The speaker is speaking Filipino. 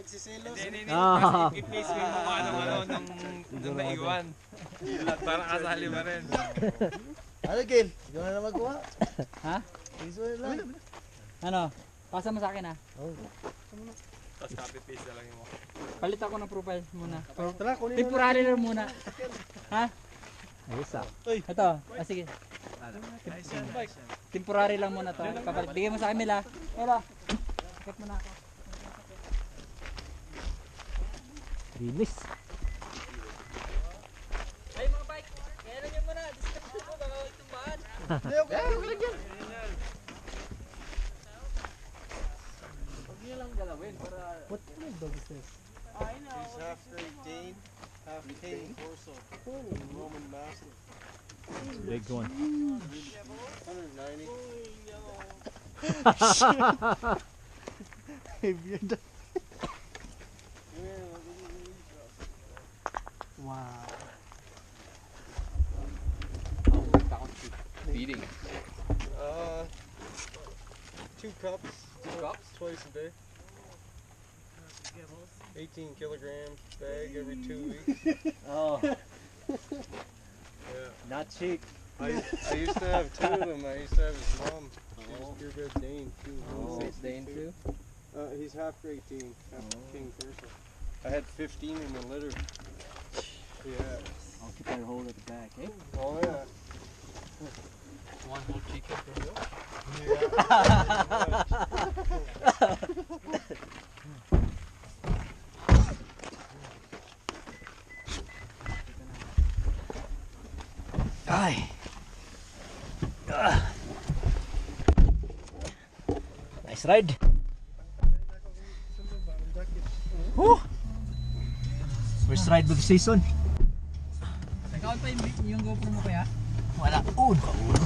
pagsiselos. Hindi. I-face mo yung mukha ng naiwan. Parang kasali pa rin. Ano, Gil? Ikaw na magawa. Ha? Piso lang. Ano? Pasa mo sa akin ha? Tapos copy-paste na lang yung mukha. Palit ako ng profile muna. Tara, kunin mo. Temporary lang muna. Ha? Ayos ah. Ito. Sige. Temporary lang muna to. Papalit. Bigay mo sa akin, Mila. Mila. Sakit mo na ako. Rilis. Ay mga bike. Kaya na nyo muna. Discount ko. Baka itumbaan. What kind of dog is this? He's half Great Dane, half King Corso. Roman Mastiff. Big one. 190. Wow. Feeding. 2 cups. 2 cups? Twice a day. 18 kilograms bag every 2 weeks. Oh, Yeah. not cheap. I used to have 2 of them. I used to have his mom. She's purebred Dane too. Dane too? He's half Great Dane, half King Corso. I had 15 in the litter. Yeah. I'll keep that hold at the back, eh? Oh yeah. One whole chicken for you. Ay. Nice ride. Woo! First ride of the season. Nag-out pa yung GoPro mo kaya? Wala. Oh, naka-ulo.